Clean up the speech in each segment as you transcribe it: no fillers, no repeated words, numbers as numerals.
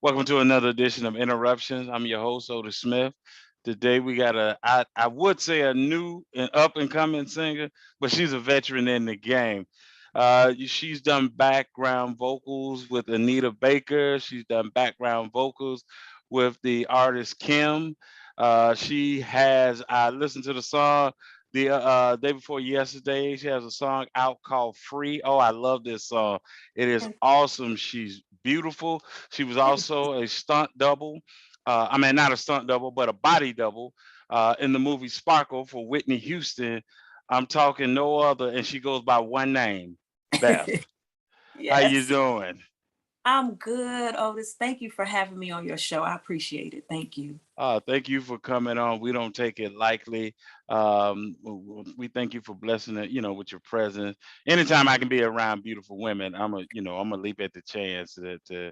Welcome to another edition of Interruptions. I'm your host, Otis Smith. Today we got I would say a new and up and coming singer, but she's a veteran in the game. She's done background vocals with Anita Baker. She's done background vocals with the artist Kim. I listened to the song the day before yesterday. She has a song out called Free. Oh, I love this song. It is awesome. She's beautiful. She was also a stunt double. I mean, not a stunt double, but a body double in the movie Sparkle for Whitney Houston. I'm talking no other, and she goes by one name, Beth. How you Yes, doing? I'm good, Otis. Thank you for having me on your show. I appreciate it. Thank you. Thank you for coming on. We don't take it lightly. We thank you for blessing it, with your presence. Anytime I can be around beautiful women, I'm a leap at the chance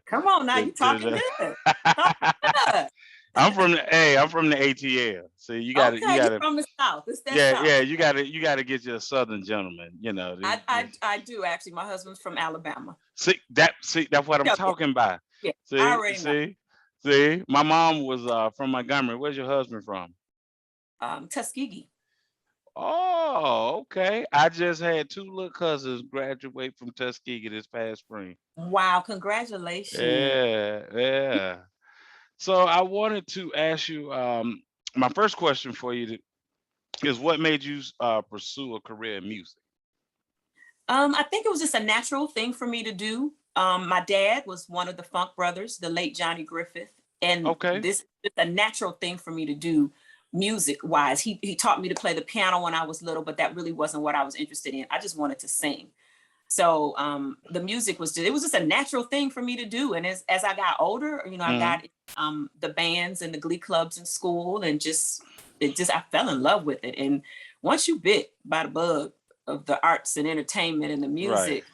Come on now, you talking good. Talking good. I'm from the ATL. So you Okay, you're gotta, from the South. It's that yeah, South. yeah, you gotta get you a Southern gentleman. I do actually. My husband's from Alabama. See that's what I'm Yeah, talking about. yeah. I See, already know. see, see. My mom was from Montgomery. Where's your husband from? Tuskegee. Oh, okay. I just had two little cousins graduate from Tuskegee this past spring. Wow, congratulations. Yeah, yeah. So I wanted to ask you, my first question for you is what made you pursue a career in music? I think it was just a natural thing for me to do. My dad was one of the Funk brothers, the late Johnny Griffith, and Okay. this is a natural thing for me to do music wise. He taught me to play the piano when I was little, but that really wasn't what I was interested in. I just wanted to sing. So the music was just, it was just a natural thing for me to do. And as I got older, I Hmm. got the bands and the glee clubs in school, and I fell in love with it. And once you bit by the bug of the arts and entertainment and the Right. music,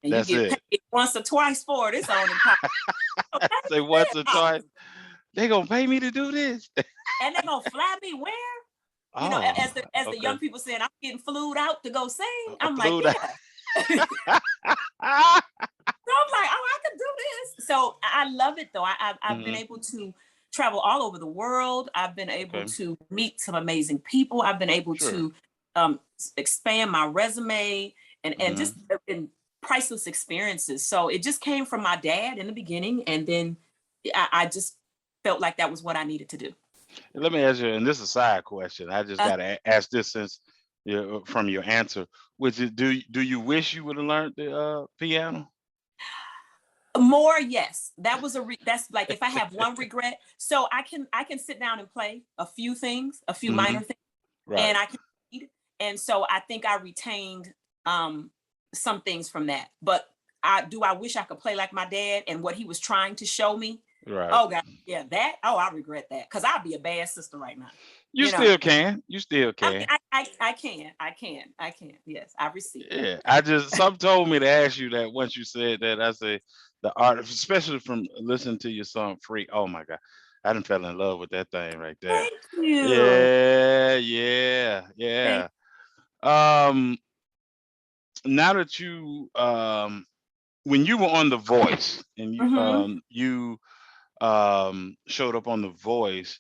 and you That's get it. paid once or twice for it, it's on and pop. So Say once or twice. They gonna pay me to do this? and they're gonna fly me where? Oh, As the young okay. people saying, I'm getting flued out to go sing. I'm like, Flew yeah. So I'm like, oh, I can do this. So I love it though. I've been Hmm. able to travel all over the world. I've been able Okay. to meet some amazing people. I've been able Sure. to expand my resume and Hmm. just in priceless experiences. So it just came from my dad in the beginning, and then I just felt like that was what I needed to do. Let me ask you, and this is a side question. I just Uh, gotta ask this since from your answer. Which is, do you wish you would have learned the piano? More, yes. That's like if I have one regret. So I can sit down and play a few things, a few minor Hmm. things, and Right. I can read. And so I think I retained um some things from that. But I wish I could play like my dad and what he was trying to show me. Right. Oh God, yeah, that. Oh, I regret that because I'd be a bad sister right now. You You know, still can. You still I mean, can. I can. Yes, I received that. Yeah. I just some told me to ask you that once you said that. I say the art, especially from listening to your song "Free." Oh my God, I done fell in love with that thing right there. Thank you. Yeah, yeah, Thank. yeah. Um, Now that when you were on The Voice and Mhm. you showed up on The Voice,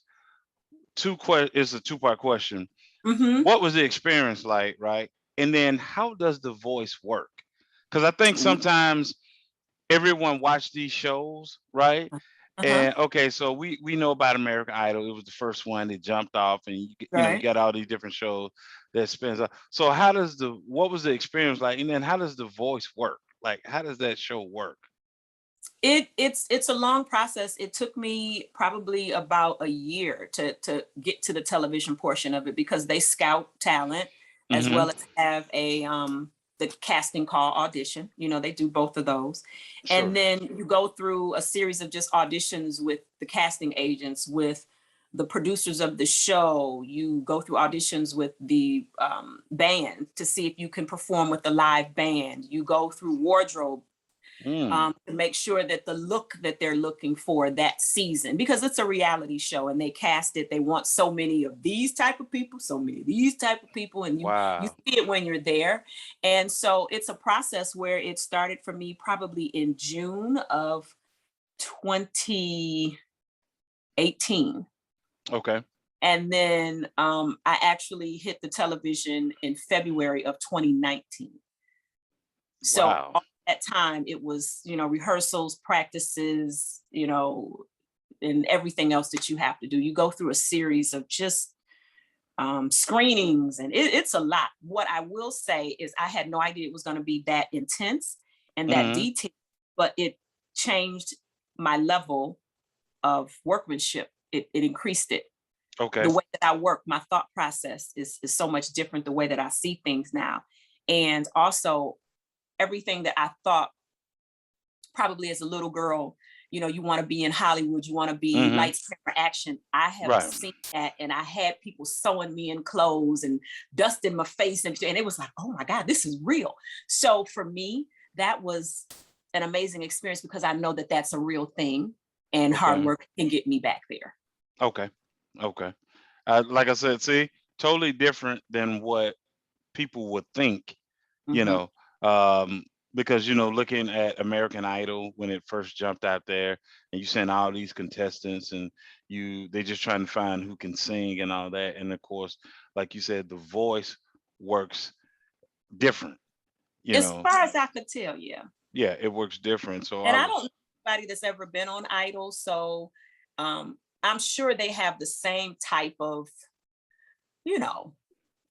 it's a two-part question. Mhm. What was the experience like, right? And then how does The Voice work? Because I think sometimes everyone watch these shows, right? Uh-huh. And okay, so we know about American Idol. It was the first one that jumped off, and you Right. got all these different shows that spins up. So what was the experience like? And then how does The Voice work? Like, how does that show work? It's a long process. It took me probably about a year to get to the television portion of it because they scout talent as Hmm. well as have a the casting call audition. They do both of those. And Sure. then you go through a series of just auditions with the casting agents, with the producers of the show. You go through auditions with the band to see if you can perform with the live band. You go through wardrobe Mm. to make sure that the look that they're looking for that season, because it's a reality show and they cast it, they want so many of these type of people, so many of these type of people, and you Wow. see it when you're there. And so it's a process where it started for me probably in June of 2018. Okay. And then I actually hit the television in February of 2019. So Wow. all that time it was, rehearsals, practices, and everything else that you have to do. You go through a series of just screenings, and it's a lot. What I will say is I had no idea it was going to be that intense and that Hmm. detailed, but it changed my level of workmanship. It increased it. Okay. The way that I work, my thought process is so much different, the way that I see things now. And also everything that I thought probably as a little girl, you want to be in Hollywood, you want to be Hmm. lights, camera, action. I have Right. seen that, and I had people sewing me in clothes and dust in my face, and it was like, oh my God, this is real. So for me, that was an amazing experience because I know that that's a real thing, and hard Okay. work can get me back there. Okay. Okay. Like I said, see, totally different than what people would think, you Mm-hmm. know, because, looking at American Idol when it first jumped out there, and you send all these contestants, and they just trying to find who can sing and all that. And of course, like you said, the voice works different, you As know. far as I could tell, yeah. Yeah, it works different. So And I I don't know was, anybody that's ever been on Idol, so I'm sure they have the same type of, you know,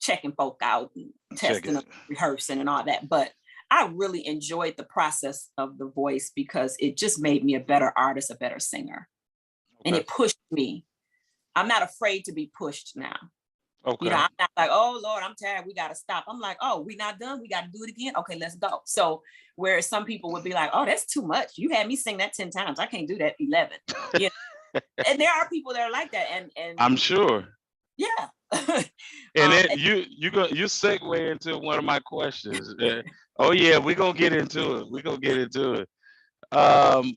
checking folk out and check testing them, it. rehearsing and all that. But I really enjoyed the process of The Voice because it just made me a better artist, a better singer. And Okay. it pushed me. I'm not afraid to be pushed now. Okay. I'm not like, oh Lord, I'm tired, we gotta stop. I'm like, oh, we not done, we gotta do it again. Okay, let's go. So whereas some people would be like, oh, that's too much. You had me sing that 10 times. I can't do that 11. You know? And there are people that are like that. And I'm sure. yeah. And um, it you segue into one of my questions. Oh yeah, we're gonna get into it. We're gonna get into it. Um,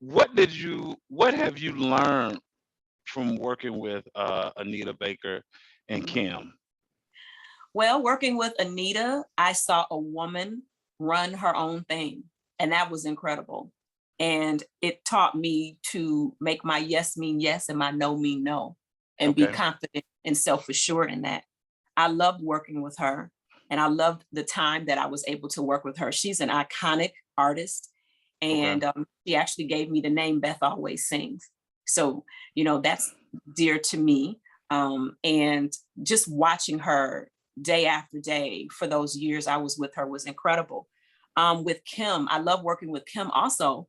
what have you learned from working with Anita Baker and mhm. Kim? Well, working with Anita, I saw a woman run her own thing, and that was incredible. And it taught me to make my yes mean yes and my no mean no, and be Okay. confident and self assured in that. I loved working with her, and I loved the time that I was able to work with her. She's an iconic artist, Okay. and she actually gave me the name Beth Always Sings. So, that's dear to me. And just watching her day after day for those years I was with her was incredible. With Kim, I love working with Kim also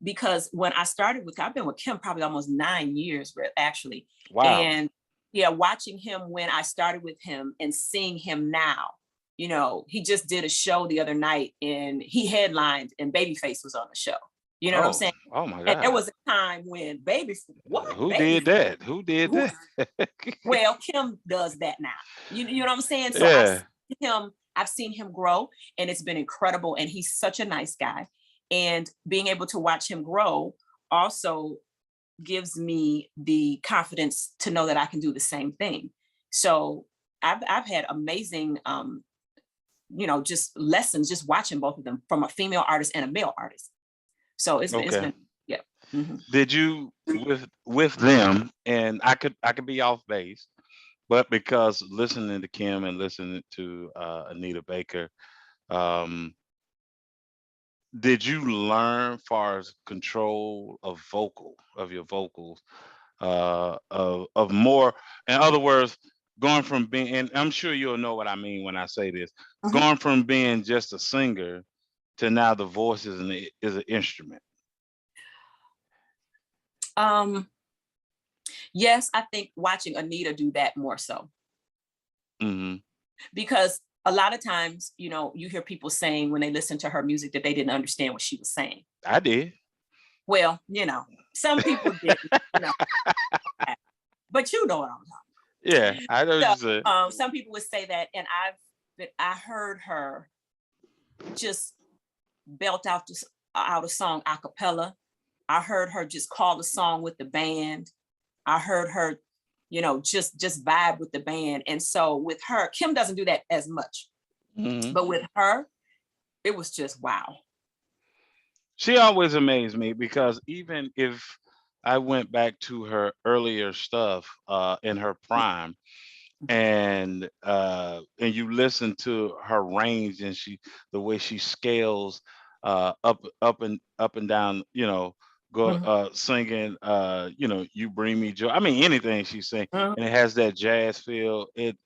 because when I started I've been with Kim probably almost 9 years actually. Wow. And yeah, watching him when I started with him and seeing him now, he just did a show the other night and he headlined and Babyface was on the show. You know what I'm Oh, saying? oh my And there God. was a time when Who did that? Who did who that? well, Kim does that now. You know what I'm saying? So Yeah. I've seen him grow and it's been incredible. And he's such a nice guy. And being able to watch him grow also gives me the confidence to know that I can do the same thing. So I've had amazing just lessons just watching both of them from a female artist and a male artist. So it's Okay. been yeah. Mhm. Did you with them, and I could be off base, but because listening to Kim and listening to Anita Baker, um, did you learn far as control of your vocals, of more, in other words, going from being, and I'm sure you'll know what I mean when I say this, Mhm. going from being just a singer to now the voice is an instrument. Um, yes, I think watching Anita do that more so Hmm. because a lot of times, you hear people saying when they listen to her music that they didn't understand what she was saying. I did. Well, some people didn't, but you know what I'm talking Yeah, I know what you about. said. So, some people would say that, and I heard her just belt out a song a cappella. I heard her just call the song with the band. I heard her, just vibe with the band. And so with her, Kim doesn't do that as much, Hmm. but with her, it was just wow. She always amazed me because even if I went back to her earlier stuff in her prime, and you listen to her range and the way she scales up and down, go Mhm, singing, you bring me joy. I mean, anything she sing, mhm. and it has that jazz feel. It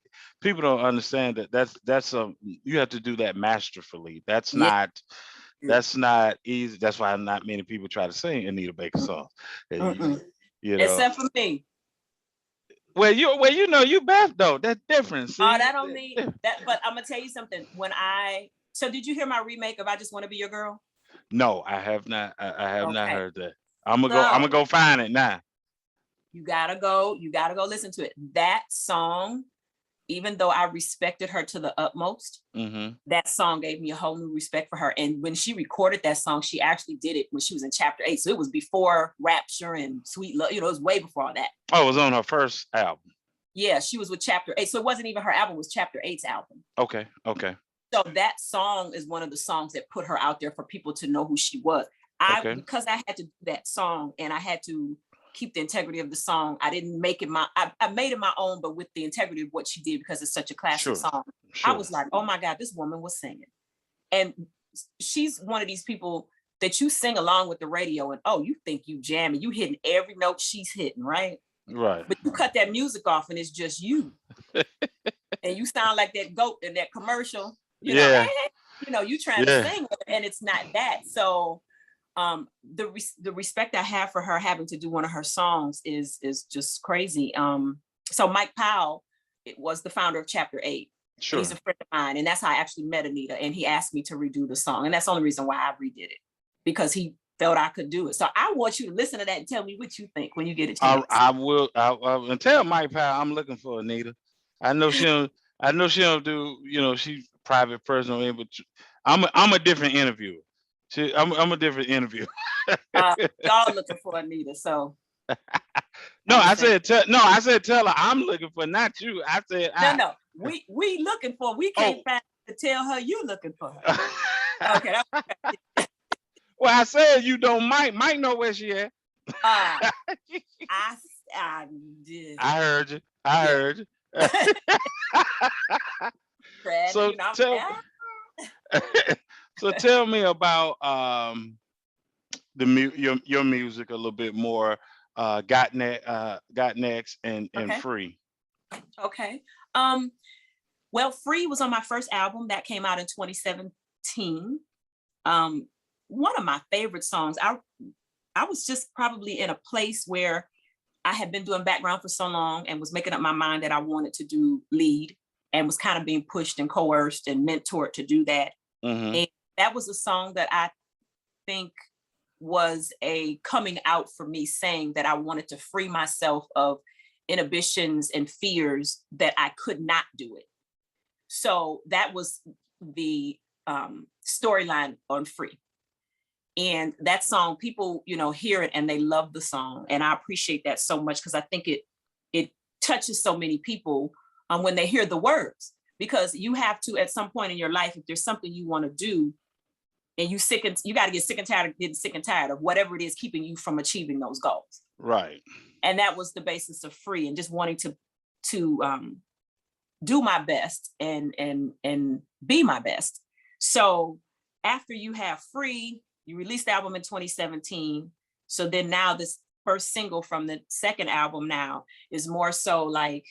People don't understand that that's a you have to do that masterfully. Yeah. That's not easy. That's why not many people try to sing Anita Baker Mm-mm, songs. You, mm-mm. you know, Except for me. you Beth though. That's different. Oh, See, that don't mean that. But I'm gonna tell you something. So did you hear my remake of "I Just Want to Be Your Girl"? no, I have not. I have not Okay, heard that. I'm gonna go. I'm gonna so go find it now. you gotta go. You gotta go listen to it. That song, even though I respected her to the utmost, Hmm. that song gave me a whole new respect for her. And when she recorded that song, she actually did it when she was in chapter 8. So it was before Rapture and Sweet Love. It was way before all that. Oh, it was on her first album. Yeah, she was with chapter 8. So it wasn't even her album, it was chapter 8's album. Okay. Okay. So that song is one of the songs that put her out there for people to know who she was. Okay. Because I had to do that song and I had to keep the integrity of the song. I didn't make it I made it my own, but with the integrity of what she did because it's such a classic Sure. song. I Sure. was like, oh my God, this woman was singing. And she's one of these people that you sing along with the radio and oh, you think you jamming, you hitting every note she's hitting, right? Right. But you cut that music off and it's just you. And you sound like that goat in that commercial, Yeah. you trying to Yeah. sing and it's not that. So the respect I have for her having to do one of her songs is just crazy. So Mike Powell, it was the founder of chapter 8. And he's Sure. a friend of mine. And that's how I actually met Anita. And he asked me to redo the song. And that's the only reason why I redid it, because he felt I could do it. So I want you to listen to that and tell me what you think when you get a chance. I will. And tell Mike Powell I'm looking for Anita. I know she don't. I know she don't do. She's a private person, but I'm a different interviewer. I'm a different interviewer. Y'all looking for Anita. So No, I'm I just saying. said tell. No, I said tell her I'm looking for, not you. I said No, I. no. We looking for, we can't Oh. find to tell her you looking for her. Okay. Well, I said you don't. Mike know where she at. Uh I I did. I heard you. I Yeah. heard you. Fred, So tell so tell me about your music a little bit more. Got next and okay. free. Okay. Um, well, Free was on my first album that came out in 2017. Um, one of my favorite songs. I was just probably in a place where I had been doing background for so long and was making up my mind that I wanted to do lead, and was kind of being pushed and coerced and mentored to do that. Hmm. And that was a song that I think was a coming out for me, saying that I wanted to free myself of inhibitions and fears that I could not do it. So that was the storyline on Free. And that song, people, hear it and they love the song. And I appreciate that so much because I think it touches so many people when they hear the words. Because you have to, at some point in your life, if there's something you want to do, and you got to get sick and tired of getting sick and tired of whatever it is keeping you from achieving those goals. Right. And that was the basis of Free, and just wanting to do my best and be my best. So after you have Free, you released the album in 2017. So then now this first single from the second album now is more so like,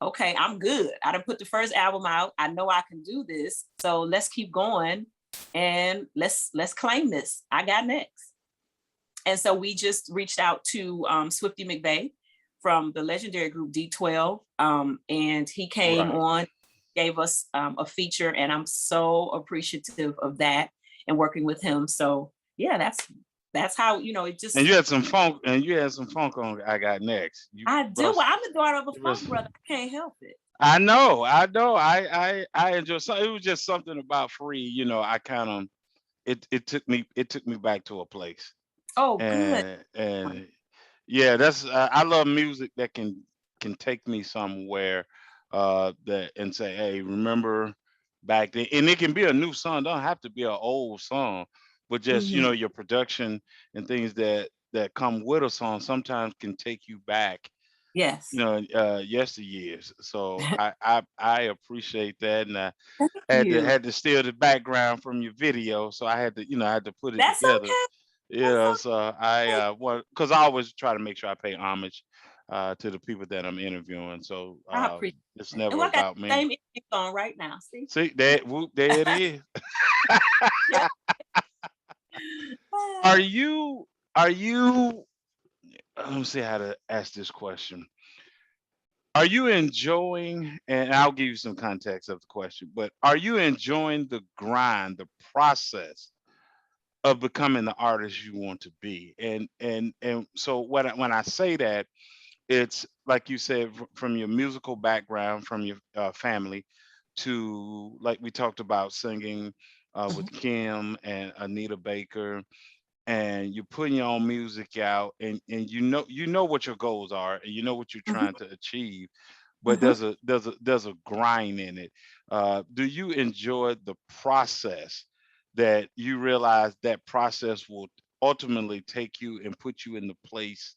okay, I'm good. I done put the first album out. I know I can do this. So let's keep going and let's claim this. I got next. And so we just reached out to Swifty McVeigh from the legendary group D12. And he came Right. on, gave us a feature, and I'm so appreciative of that and working with him. So yeah, that's how, it And just, you had some funk. And you had some funk on. I got next. You I do. brought. Well, I'm the daughter of a You brought funk brother. I can't help it. I know. I know. I enjoy. So it was just something about free. I kind of it took me back to a place. Oh, good. And yeah, that's I love music that can take me somewhere that and say, hey, remember back then, and it can be a new song, don't have to be an old song, but just Mhm. your production and things that come with a song sometimes can take you back, Yes. yesteryears. So I appreciate that, and I Thank had to you. had to steal the background from your video, so I had to I had to put it That's together. okay. That's Yeah, so okay. I want, because I always try to make sure I pay homage to the people that I'm interviewing. So I appreciate it's that. And never I got about the me. same interview on right now. See? See that? Whoop, there it is. Yeah. Are you? Are you? Let me see how to ask this question. Are you enjoying? And I'll give you some context of the question. But are you enjoying the grind, the process of becoming the artist you want to be? And so when I say that, it's like you said, from your musical background, from your family, to, like we talked about, singing with Mhm. Kim and Anita Baker, and you're putting your own music out, and what your goals are, and what you're Mhm. trying to achieve, but Mhm. there's a grind in it. Do you enjoy the process, that you realize that process will ultimately take you and put you in the place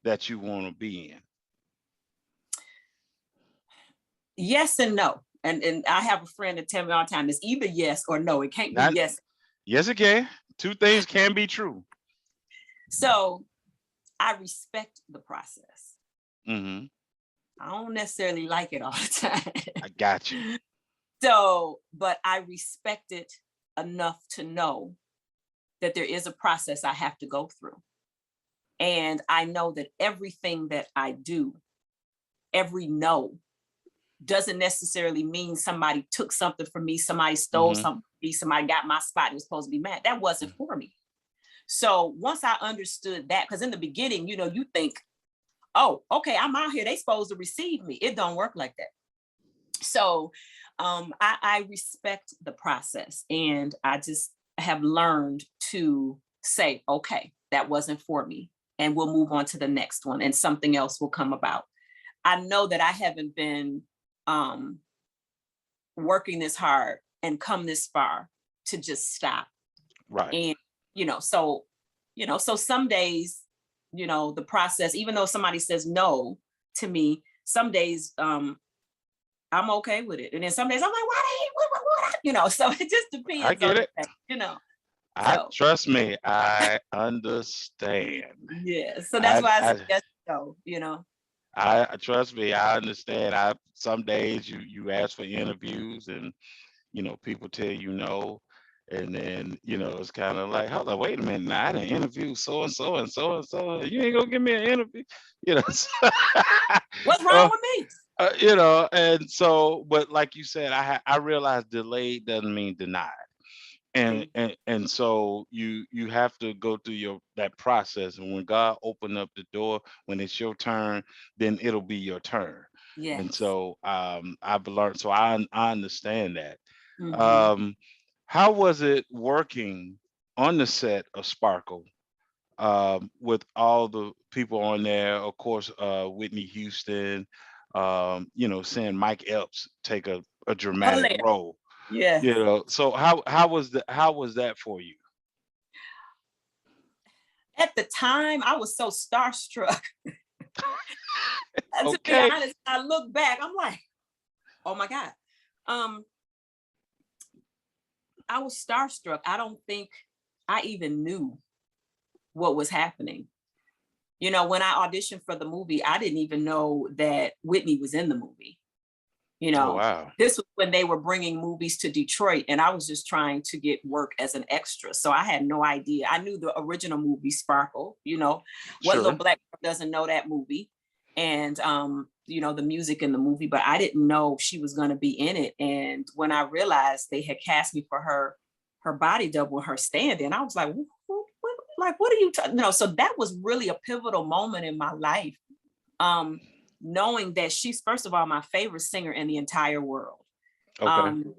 that you want to be in? Yes and no. And I have a friend that tell me all the time, it's either yes or no. It can't be Not, yes. yes, it can. Two things can be true. So I respect the process. Hmm. I don't necessarily like it all the I got you. time. So, but I respect it enough to know that there is a process I have to go through. And I know that everything that I do, every no, doesn't necessarily mean somebody took something from me, somebody stole Hmm. something from me, somebody got my spot and was supposed to be mad. That wasn't for me. So once I understood that, because in the beginning, you think, oh, okay, I'm out here, they supposed to receive me. It don't work like that. So I respect the process, and I just have learned to say, okay, that wasn't for me, and we'll move on to the next one, and something else will come about. I know that I haven't been um, working this hard and come this far to just stop. Right. And so so some days, the process, even though somebody says no to me, some days I'm okay with it. And then some days I'm like, why they what? So it just I depends on get the it. day. I So trust me. I understand. yeah. So that's I why I I suggest no. I trust me. I understand. I Some days you ask for interviews, and people tell you no, and then it's kind of like, hold on, wait a minute, now I didn't interview so and so and so and so. You ain't gonna give me an interview, you know. What's wrong uh, with me? and so, but like you said, I realize delayed doesn't mean denied, and See? and so you have to go through that process, and when God opened up the door, when it's your turn, then it'll be your turn. And Yes. so I've learned, so I understand that. Hmm. um how was it working on the set of Sparkle, with all the people on there? Of course, Whitney Houston, seeing Mike Epps take a dramatic Hilarious. role. Yes. So how was that for you? At the time, I was so starstruck. And to be Okay. honest, I look back, I'm like, oh my God. Um, I was starstruck. I don't think I even knew what was happening. When I auditioned for the movie, I didn't even know that Whitney was in the movie. You Oh, know, wow. this was when they were bringing movies to Detroit, and I was just trying to get work as an extra. So I had no idea. I knew the original movie, Sparkle. What little Sure. black girl doesn't know that movie? And the music in the movie, but I didn't know she was going to be in it. And when I realized they had cast me for her body double, her stand-in, I was like, what are you talking? So that was really a pivotal moment in my life. Um, Knowing that she's, first of all, my favorite singer in the entire world. Okay. Um,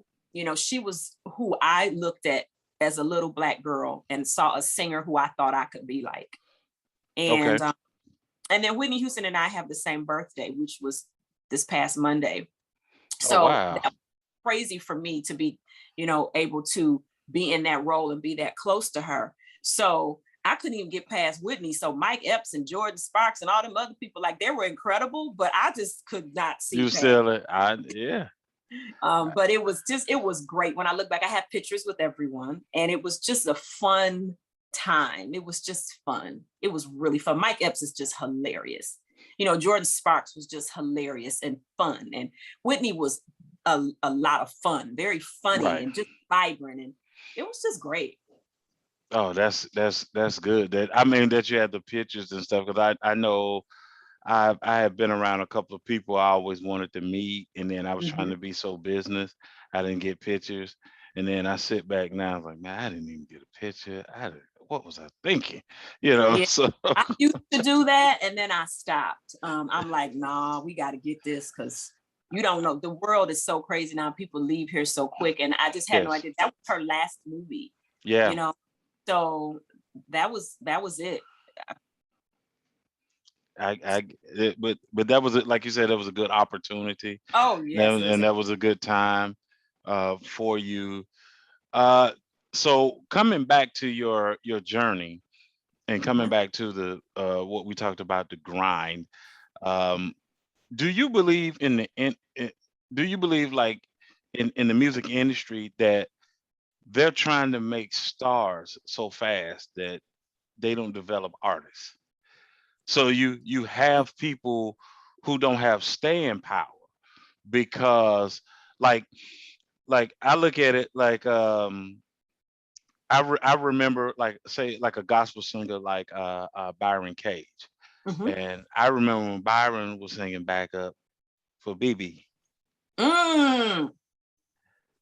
she was who I looked at as a little black girl and saw a singer who I thought I could be like. Okay. And then Whitney Houston and I have the same birthday, which was this past Monday. Oh, So wow. that was crazy for me to be, able to be in that role and be that close to her. So I couldn't even get past Whitney. So Mike Epps and Jordan Sparks and all them other people, like they were incredible, but I just could not see You past. still yeah. But it was great. When I look back, I have pictures with everyone, and it was just a fun time. It was just fun. It was really fun. Mike Epps is just hilarious. Jordan Sparks was just hilarious and fun, and Whitney was a lot of fun, very funny, Right. and just vibrant, and it was just great. Oh, that's good. That you had the pictures and stuff, because I know I have been around a couple of people I always wanted to meet, and then I was trying to be so business, I didn't get pictures, and then I sit back now, I was like, man, I didn't even get a picture. What was I thinking? Yeah. So I used to do that, and then I stopped. I'm like, nah, we got to get this, because you don't know. The world is so crazy now. People leave here so quick, and I just had no idea. That was her last movie. Yeah. So that was it. But that was, like you said, that was a good opportunity. Oh yes, And that was a good time for you. So coming back to your journey, and coming back to the what we talked about, the grind. Do you believe do you believe, like, in the music industry, that they're trying to make stars so fast that they don't develop artists? So you have people who don't have staying power, because, like I look at it like, I remember, like, say, like a gospel singer like Byron Cage. And I remember when Byron was singing backup for BB.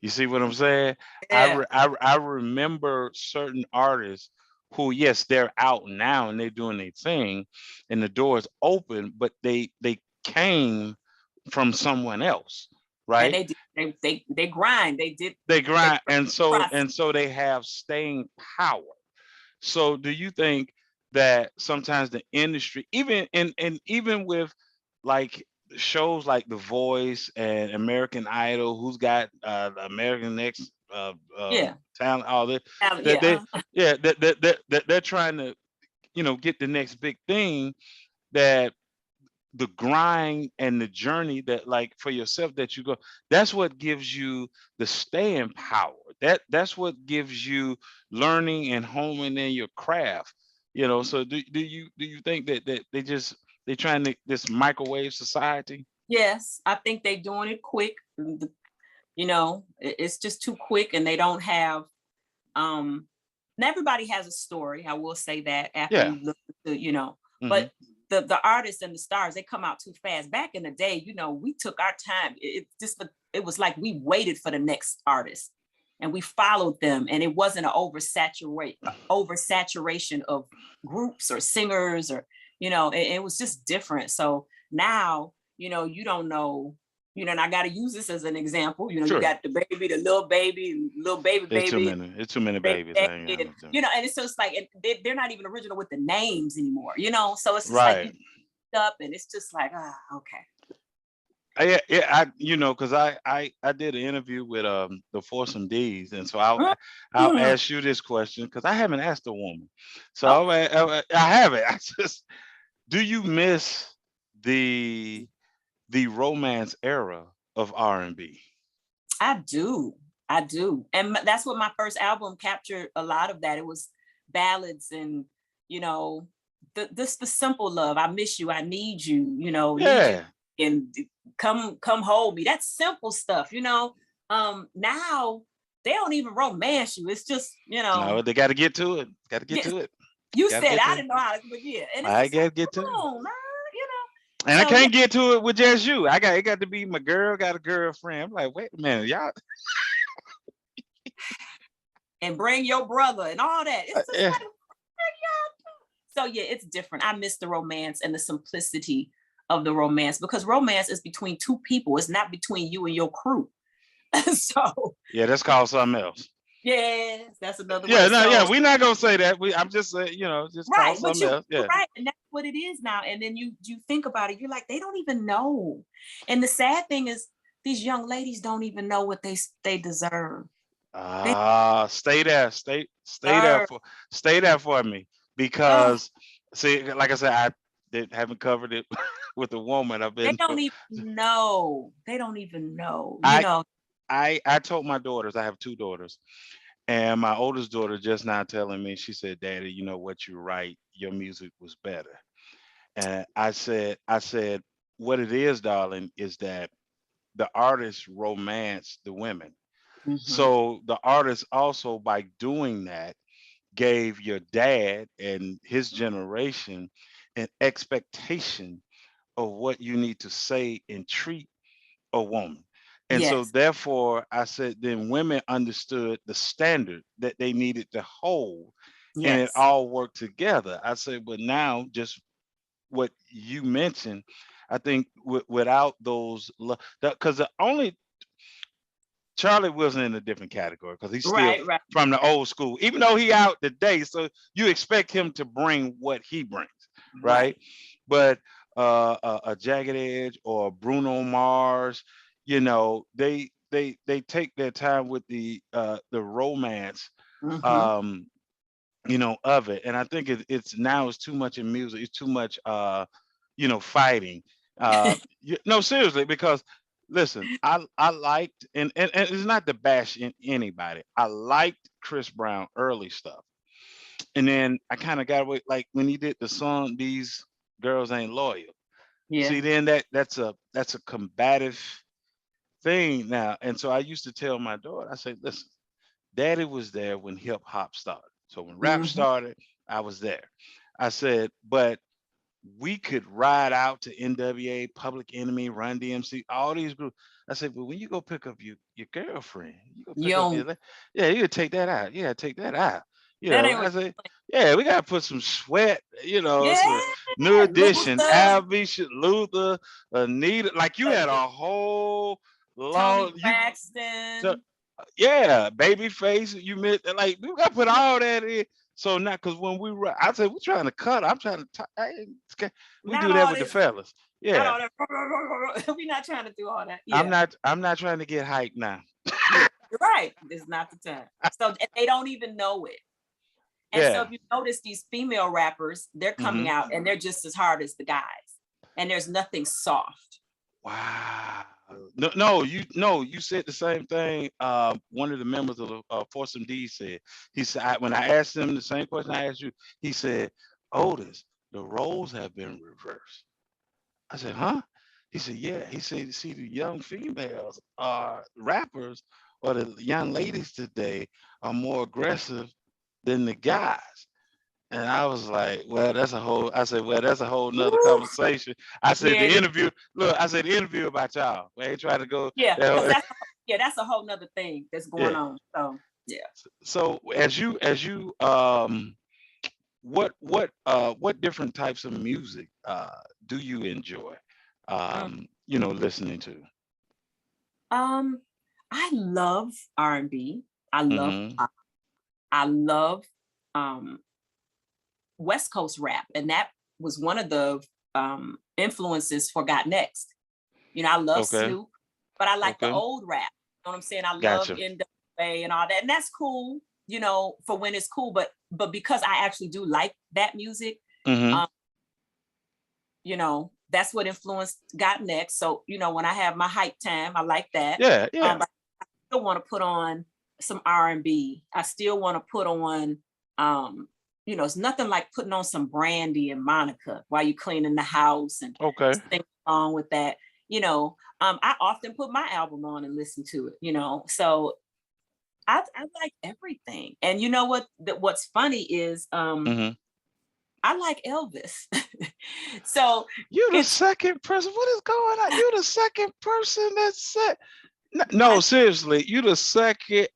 You see what I'm saying? Yeah. I remember certain artists who, yes, they're out now and they're doing their thing, and the door is open, but they came from someone else, And right? they grind. They grind, and process. so they have staying power. So do you think that sometimes the industry, even with, like, shows like The Voice and American Idol, who's got the American Next Yeah. Talent, all this, that Yeah. they they're trying to, get the next big thing, that the grind and the journey, that, like, for yourself, that you go, that's what gives you the staying power, that's what gives you learning and homing in your craft. So do you think that they trying to, this microwave society? Yes, I think they're doing it quick. It's just too quick, and they don't have. And everybody has a story. I will say that after Yeah. you look to, Hmm. but the artists and the stars, they come out too fast. Back in the day, we took our time. It was like we waited for the next artist, and we followed them, and it wasn't an oversaturation of groups or singers, or it was just different. So now, you don't know. And I got to use this as an example. You Sure. got the baby, the little baby, little baby, baby. It's too many babies. I ain't got enough time. And it's just like they're not even original with the names anymore. So it's just like you Right. up, and it's just like, okay. Yeah, because I did an interview with the Foursome D's, and so I'll Mhm. ask you this question, because I haven't asked a woman, so Okay. I haven't. I just, do you miss the romance era of R&B? I do. And that's what my first album captured, a lot of that. It was ballads, and you know the simple love. I miss you, I need you, need you, Yeah. and come hold me. That's simple stuff. Now they don't even romance you. It's just, No, they got to get to it. Got to get to it. you Got to said get I to it. didn't know how, but yeah, and it's I just got like, to get to come it. on, man, And I So yeah, can't get to it with just you. It got to be my girl, got a girlfriend. I'm like, wait a minute, y'all. and bring your brother and all that. It's just Yeah. like, so yeah, it's different. I miss the romance and the simplicity of the romance, because romance is between two people. It's not between you and your crew. So Yeah, that's called something else. yes, that's another Yeah, word. no, yeah, So we're not gonna say that. I'm just saying, just call right, but something else. you're Yeah. right, and that's what it is now. And then you think about it, you're like, they don't even know. And the sad thing is, these young ladies don't even know what they deserve. They Stay there, sir. stay there for me Oh, because see, like I said, haven't covered it with a woman. I've they been don't even know. They don't even know. I I told my daughters, I have two daughters, and my oldest daughter just now telling me, she said, "Daddy, you know what? You're right. Your music was better." And I said, what it is, darling, is that the artists romance the women. hmm So the artist also, by doing that, gave your dad and his generation an expectation of what you need to say and treat a woman. And so Yes. therefore I said then women understood the standard that they needed to hold, and it Yes. all worked together. I said, but now just what you mentioned, I think without those, because the only Charlie wasn't in a different category because he's still Right. Right. from the Right. old school, even though he out today. So you expect him to bring what he brings, right? Right. But a Jagged Edge or Bruno Mars, they take their time with the romance, hmm um, of it. And I think it's now it's too much in music. It's too much, fighting. No, seriously, because listen, I liked, and it's not to bash in anybody. I liked Chris Brown early stuff, and then I kind of got away like when he did the song "These Girls Ain't Loyal." Yeah. See, then that's a combative thing now, and so I used to tell my daughter, I say, listen, Daddy was there when hip hop started. So when rap hmm started, I was there. I said, but we could ride out to NWA, Public Enemy, Run DMC, all these groups. I said, but when you go pick up your girlfriend, you go You pick up don't. yeah, you gotta take that out. Yeah, take that out. That ain't I what. said, yeah, we gotta put some sweat, Yeah. some New Edition, Luther, Albie, Luther, Anita. Like you uh, had a whole Tony long so, Braxton. yeah, Babyface. You meant like we got to put all that in. So now, because when I said we're trying to cut. I'm trying to. We Not do that all with the this. fellas. Not Yeah, all that. We're not trying to do all that. I'm Yeah. not. I'm not trying to get hyped now. Yeah. You're right. This is not the time. So and they don't even know it. And so Yeah. if you notice these female rappers, they're coming Hmm. out and they're just as hard as the guys. And there's nothing soft. Wow. No, you said the same thing. One of the members of the Foursome D said. He said when I asked him the same question I asked you, he said, "Otis, the roles have been reversed." I said, huh? He said, yeah. He said, see, the young females are rappers, or the young ladies today are more aggressive than the guys. And I was like, well, I said, well, that's a whole nother Woo. conversation. I said, Yeah, the it is. interview, look, I said, the interview about y'all. We ain't trying to go, Yeah, because that, that's a whole nother thing that's going yeah. on. So yeah. So as you, what different types of music, do you enjoy, Mm. listening to? Um, I love R&B. I love Mm-hmm. pop. I love um West Coast rap, and that was one of the influences for Got Next. I love Okay. Snoop, but I like the Okay. old rap. You know what I'm saying? I love Gotcha. NWA and all that, and that's cool. For when it's cool, but because I actually do like that music, Mhm. um, that's what influenced Got Next. So when I have my hype time, I like that. Yeah, yeah. But I still want to put on some R&B. I still want to put on, it's nothing like putting on some Brandy and Monica while you're cleaning the house and Okay. sing along with that. I often put my album on and listen to it. So I like everything. And you know what's funny is Mhm. I like Elvis. So You the it's second person. What is going on? You the second person that said no, I seriously. You the second.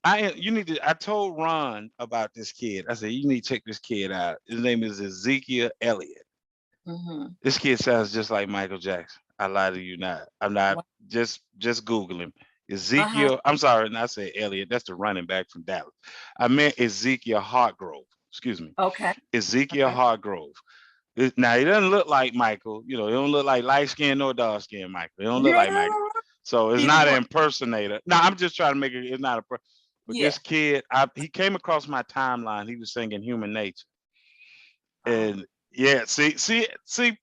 You need to. I told Ron about this kid. I said you need to check this kid out. His name is Ezekiel Elliott. mhm. This kid sounds just like Michael Jackson. I lie to you not. I'm not. Just Google him. Uh-huh. Ezekiel. I'm sorry, and I said Elliott. That's the running back from Dallas. I meant Ezekiel Hartgrove. Excuse me. Okay. Ezekiel Okay. Hartgrove. Now he doesn't look like Michael. He don't look like light skin nor dark skin Michael. He don't look like Yeah. Michael. So it's Either not an one. impersonator. No, I'm just trying to make it. It's not a. But Yeah. this kid, he came across my timeline. He was singing "Human Nature," Wow. and yeah, see.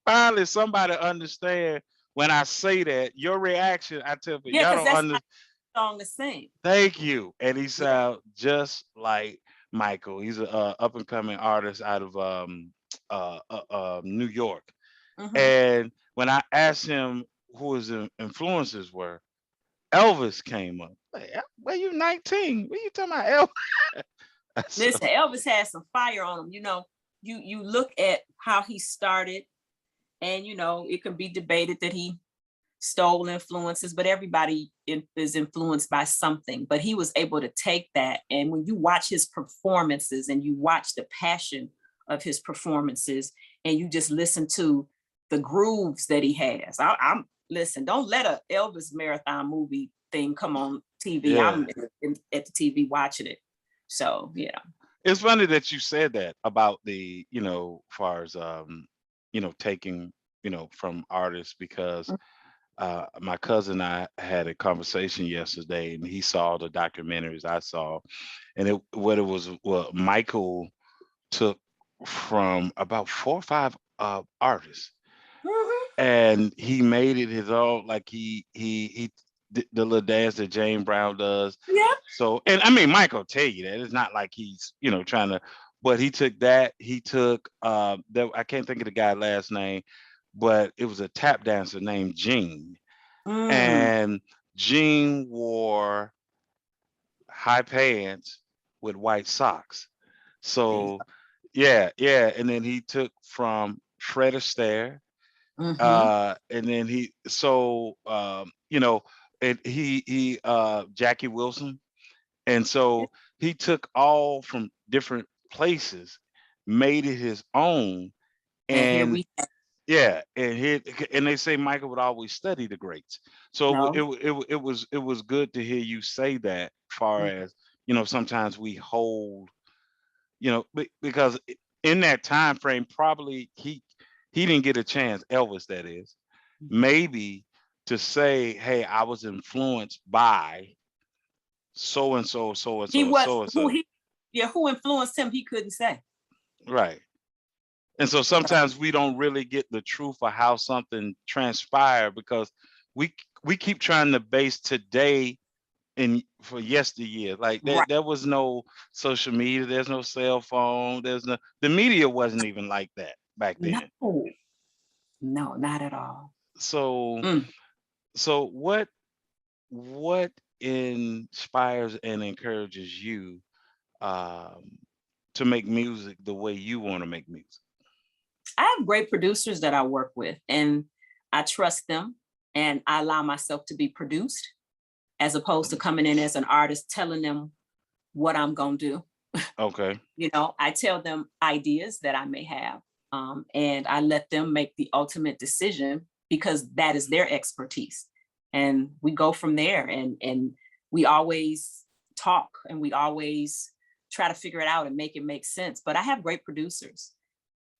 Finally, somebody understand when I say that. Your reaction, I tell people, Yeah, y'all because don't that's understand. not a song to sing. Thank you. And he Yeah. sounds just like Michael. He's a up and coming artist out of New York. Hmm. And when I asked him who his influences were, Elvis came up. Like, well, you 19. What are you talking about, Elvis? So, Listen, Elvis has some fire on him. You look at how he started, and it can be debated that he stole influences, but everybody is influenced by something. But he was able to take that, and when you watch his performances and you watch the passion of his performances, and you just listen to the grooves that he has. I'm listen. Don't let a Elvis marathon movie thing come on TV. yeah. I'm at the TV watching it. So yeah. It's funny that you said that about the, far as taking, from artists because my cousin and I had a conversation yesterday, and he saw the documentaries I saw, and what Michael took from about 4 or 5 artists, Mhm. and he made it his own. Like he did the little dance that James Brown does. Yeah. So, and I mean, Michael tell you that it's not like he's trying to, but he took that. He took that I can't think of the guy's last name, but it was a tap dancer named Gene, Mm. and Gene wore high pants with white socks. There you So yeah, and then he took from Fred Astaire, go. Hmm. and then and he Jackie Wilson, and so he took all from different places, made it his own, And here and we yeah, and they say Michael would always study the greats. So know. it was good to hear you say that. Far as sometimes we hold, because in that time frame, probably he didn't get a chance. Elvis, that is, maybe to say, hey, I was influenced by so and so, so and He so, was so and who so. he yeah, who influenced him, he couldn't say. Right. And so sometimes we don't really get the truth of how something transpired because we keep trying to base today in for yesteryear. Like Right. there was no social media, there's no cell phone, the media wasn't even like that back No, then. no, not at all. So Mm. so what inspires and encourages you um to make music the way you want to make music? I have great producers that I work with, and I trust them, and I allow myself to be produced as opposed to coming in as an artist telling them what I'm going to do. Okay. I tell them ideas that I may have, and I let them make the ultimate decision because that is their expertise. And we go from there, and we always talk, and we always try to figure it out and make it make sense. But I have great producers,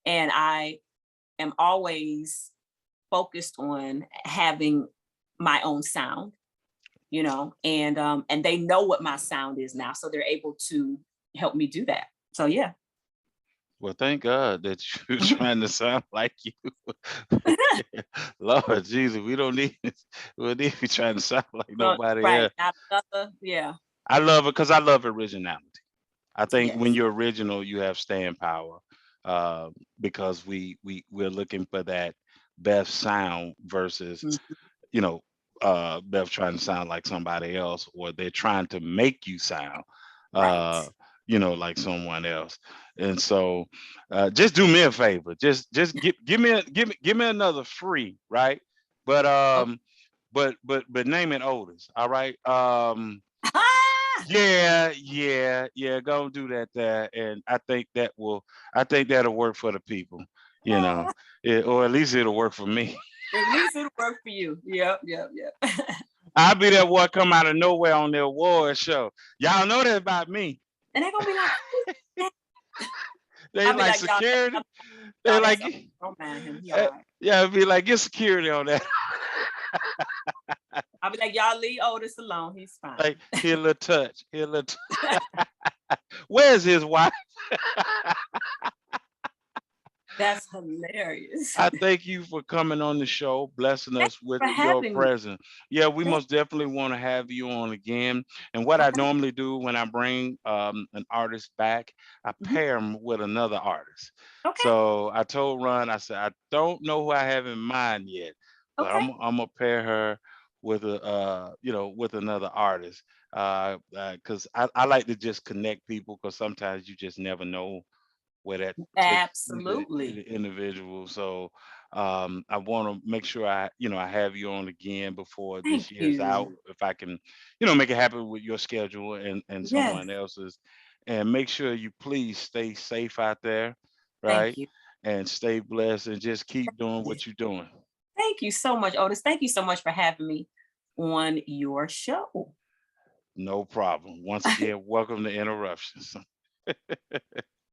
and I am always focused on having my own sound, and they know what my sound is now, so they're able to help me do that. So yeah. Well, thank God that you're trying to sound like you. Lord Jesus, we don't need to be trying to sound like Well, nobody right. else. Not another, yeah. I love it because I love originality. I think when Yes. you're original, you have staying power. Uh, because we're looking for that best sound versus Mhm. you know Beth trying to sound like somebody else, or they're trying to make you sound Right. uh like someone else. And so just do me a favor, just give me another free, right? But Okay. but name it Otis, all right? Ah! Yeah, go and do that there, and I think that'll work for the people, you know. Ah, Or at least it'll work for me. at least it'll work for you. Yep, yep, yep. I'll be that boy come out of nowhere on the award show. Y'all know that about me. And they're gonna be like, They I'll be like like, y'all, security. They y'all, like, that's okay. Don't mind him. He all right. yeah, it'd be like, get security on that. I'll I'll be like, y'all leave Otis alone. He's fine. Like, here a little touch. Here a little Where's his wife? That's hilarious. I thank you for coming on the show, blessing Thank us you with for your having me. presence. Yeah, we Thank- most definitely want to have you on again. And what I Okay. normally do when I bring an artist back, I Mhm. pair them with another artist. Okay. So I told Ron, I said, I don't know who I have in mind yet, but Okay. I'm gonna pair her with a with another artist. Because I like to just connect people, because sometimes you just never know where that takes Absolutely. the individual. So I want to make sure I have you on again before this Thank year's out, you. if I can, make it happen with your schedule and Yes. someone else's. And make sure you please stay safe out there, Thank right? you. And stay blessed and just keep doing Yes. what you're doing. Thank you so much, Otis. Thank you so much for having me on your show. No problem. Once again, welcome to Interruptions.